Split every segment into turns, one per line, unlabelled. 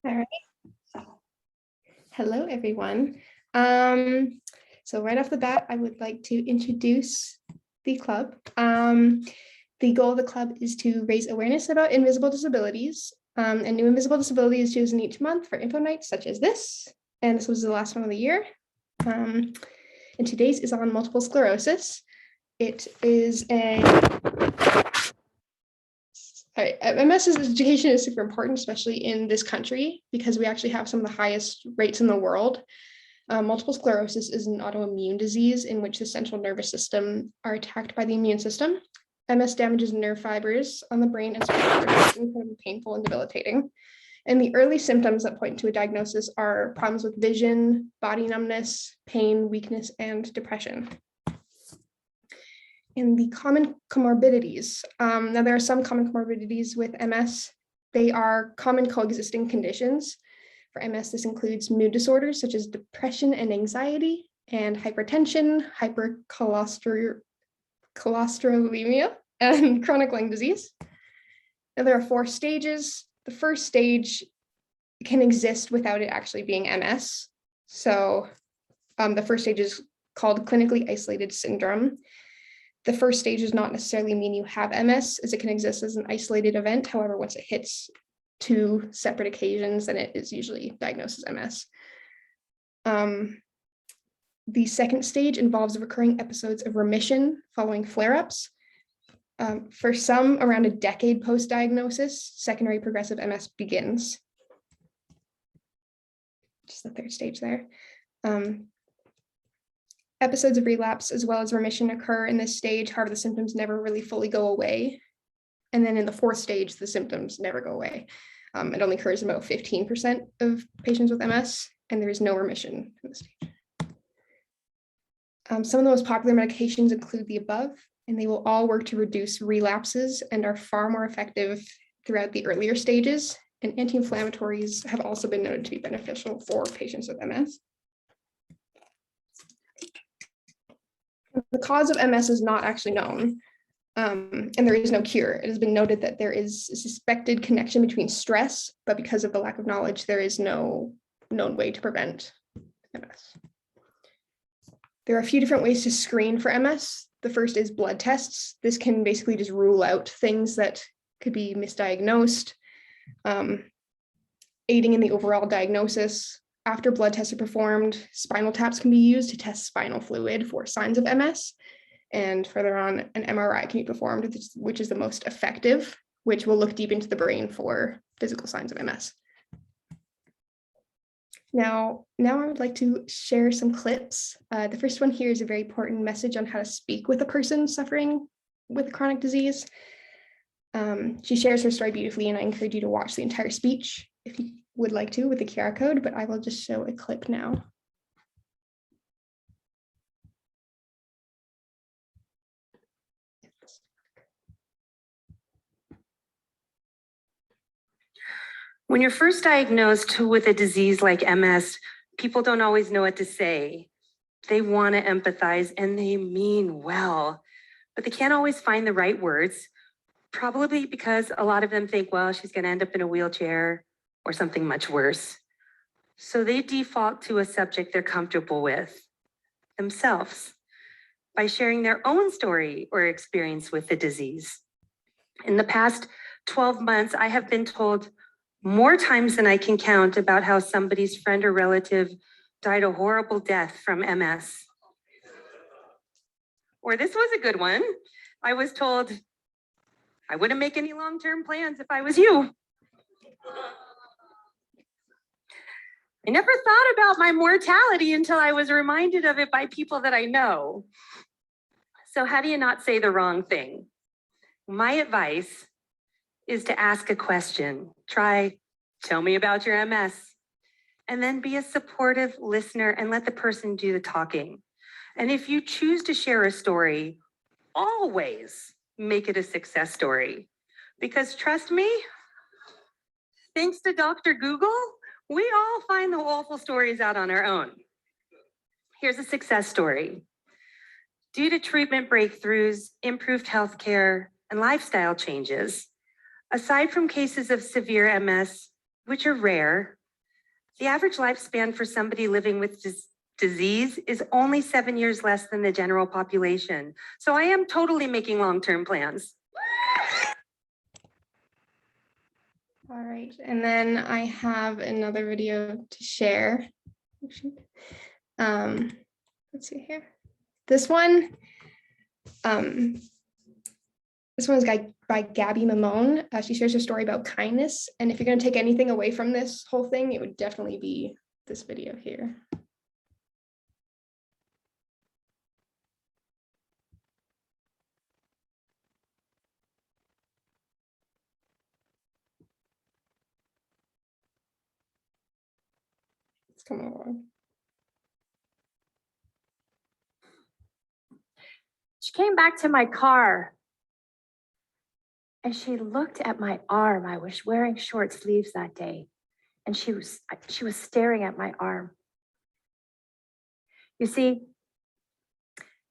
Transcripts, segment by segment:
All right. Hello, everyone. So right off the bat, I would like to introduce the club. The goal of the club is to raise awareness about invisible disabilities. A new invisible disability is chosen each month for info nights such as this. And this was the last one of the year. And today's is on multiple sclerosis. It is MS education is super important, especially in this country, because we actually have some of the highest rates in the world. Multiple sclerosis is an autoimmune disease in which the central nervous system are attacked by the immune system. MS damages nerve fibers on the brain and spinal cord, which is incredibly painful and debilitating. And the early symptoms that point to a diagnosis are problems with vision, body numbness, pain, weakness, and depression. In the common comorbidities, now there are some common comorbidities with MS. They are common coexisting conditions. For MS, this includes mood disorders such as depression and anxiety, and hypertension, hypercholesterolemia, and chronic lung disease. Now there are 4 stages. The first stage can exist without it actually being MS. So the first stage is called clinically isolated syndrome. The first stage does not necessarily mean you have MS, as it can exist as an isolated event. However, once it hits 2 separate occasions, then it is usually diagnosed as MS. The second stage involves recurring episodes of remission following flare-ups. For some, around a decade post-diagnosis, secondary progressive MS begins. Just the third stage there. Episodes of relapse as well as remission occur in this stage. However, the symptoms never really fully go away. And then in the 4th stage, the symptoms never go away. It only occurs in about 15% of patients with MS, and there is no remission in this stage. Some of the most popular medications include the above, and they will all work to reduce relapses and are far more effective throughout the earlier stages. And anti-inflammatories have also been noted to be beneficial for patients with MS. The cause of MS is not actually known, and there is no cure. It has been noted that there is a suspected connection between stress, but because of the lack of knowledge, there is no known way to prevent MS. There are a few different ways to screen for MS. The first is blood tests. This can basically just rule out things that could be misdiagnosed, aiding in the overall diagnosis. After blood tests are performed, spinal taps can be used to test spinal fluid for signs of MS. And further on, an MRI can be performed, which is the most effective, which will look deep into the brain for physical signs of MS. Now I would like to share some clips. The first one here is a very important message on how to speak with a person suffering with a chronic disease. She shares her story beautifully, and I encourage you to watch the entire speech if you would like to with the QR code, but I will just show a clip now.
When you're first diagnosed with a disease like MS, people don't always know what to say. They want to empathize and they mean well, but they can't always find the right words, probably because a lot of them think, well, she's going to end up in a wheelchair or something much worse. So they default to a subject they're comfortable with, themselves, by sharing their own story or experience with the disease. In the past 12 months, I have been told more times than I can count about how somebody's friend or relative died a horrible death from MS. Or this was a good one. I was told, I wouldn't make any long-term plans if I was you. I never thought about my mortality until I was reminded of it by people that I know. So how do you not say the wrong thing? My advice is to ask a question. Try, tell me about your MS. And then be a supportive listener and let the person do the talking. And if you choose to share a story, always make it a success story. Because trust me, thanks to Dr. Google, we all find the awful stories out on our own. Here's a success story. Due to treatment breakthroughs, improved healthcare, and lifestyle changes, aside from cases of severe MS, which are rare, the average lifespan for somebody living with disease is only 7 years less than the general population. So I am totally making long-term plans.
All right, and then I have another video to share. Let's see here. This one is by Gabby Mamone. She shares her story about kindness. And if you're going to take anything away from this whole thing, it would definitely be this video here. Let's come along.
She came back to my car and she looked at my arm. I was wearing short sleeves that day, and she was staring at my arm. You see,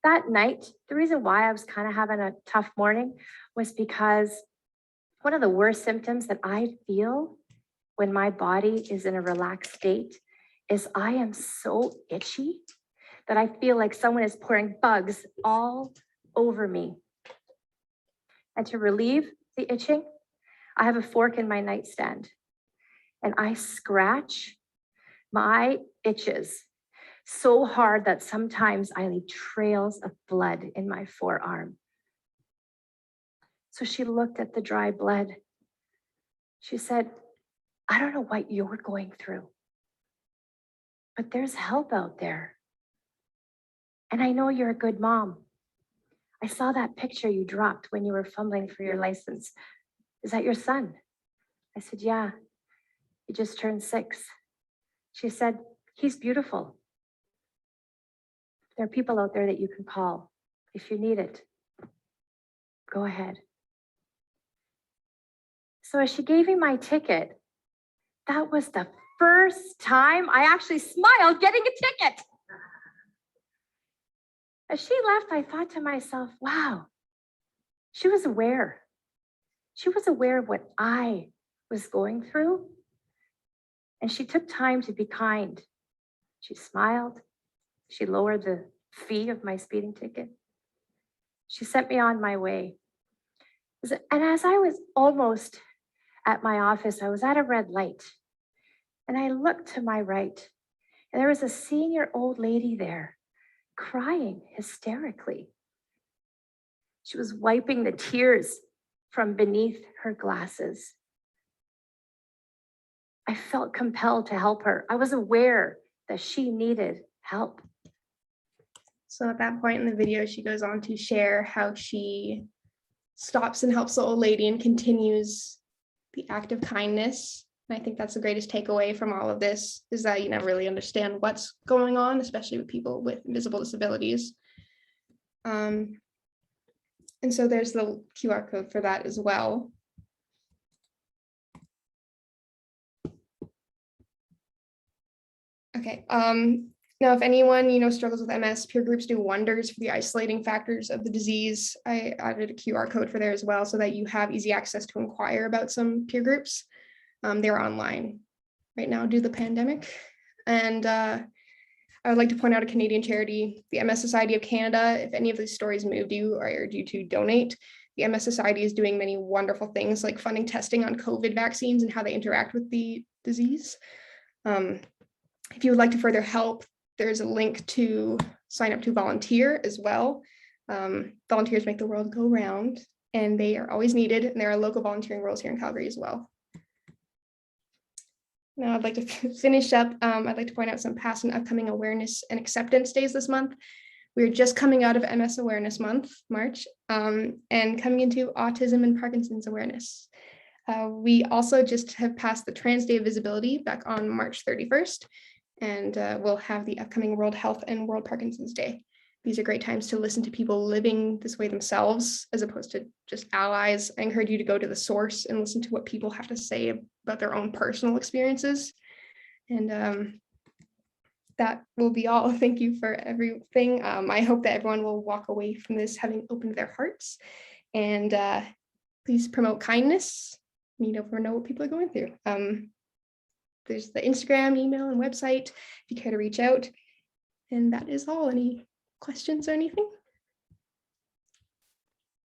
that night, the reason why I was kind of having a tough morning was because one of the worst symptoms that I feel when my body is in a relaxed state is I am so itchy that I feel like someone is pouring bugs all over me. And to relieve the itching, I have a fork in my nightstand and I scratch my itches so hard that sometimes I leave trails of blood in my forearm. So she looked at the dry blood. She said, I don't know what you're going through, but there's help out there. And I know you're a good mom. I saw that picture you dropped when you were fumbling for your license. Is that your son? I said, yeah, he just turned 6. She said, he's beautiful. There are people out there that you can call if you need it. Go ahead. So as she gave me my ticket, that was the first time I actually smiled getting a ticket. As she left, I thought to myself, wow, she was aware. She was aware of what I was going through. And she took time to be kind. She smiled. She lowered the fee of my speeding ticket. She sent me on my way. And as I was almost at my office, I was at a red light. And I looked to my right, and there was a senior old lady there, crying hysterically. She was wiping the tears from beneath her glasses. I felt compelled to help her. I was aware that she needed help.
So at that point in the video, she goes on to share how she stops and helps the old lady and continues the act of kindness. And I think that's the greatest takeaway from all of this, is that you never really understand what's going on, especially with people with invisible disabilities. And so there's the QR code for that as well. Okay. Now, if anyone, struggles with MS, peer groups do wonders for the isolating factors of the disease. I added a QR code for there as well so that you have easy access to inquire about some peer groups. They're online right now due to the pandemic. And I would like to point out a Canadian charity, the MS Society of Canada. If any of these stories moved you, I urge you to donate. The MS Society is doing many wonderful things like funding testing on COVID vaccines and how they interact with the disease. If you would like to further help, there's a link to sign up to volunteer as well. Volunteers make the world go round, and they are always needed. And there are local volunteering roles here in Calgary as well. Now I'd like to finish up. I'd like to point out some past and upcoming awareness and acceptance days this month. We're just coming out of MS Awareness Month, March, and coming into Autism and Parkinson's Awareness. We also just have passed the Trans Day of Visibility back on March 31st, and we'll have the upcoming World Health and World Parkinson's Day. These are great times to listen to people living this way themselves, as opposed to just allies. I encourage you to go to the source and listen to what people have to say about their own personal experiences. And that will be all. Thank you for everything. I hope that everyone will walk away from this having opened their hearts. And please promote kindness. You never know what people are going through. there's the Instagram, email, and website if you care to reach out. And that is all. Any questions or anything?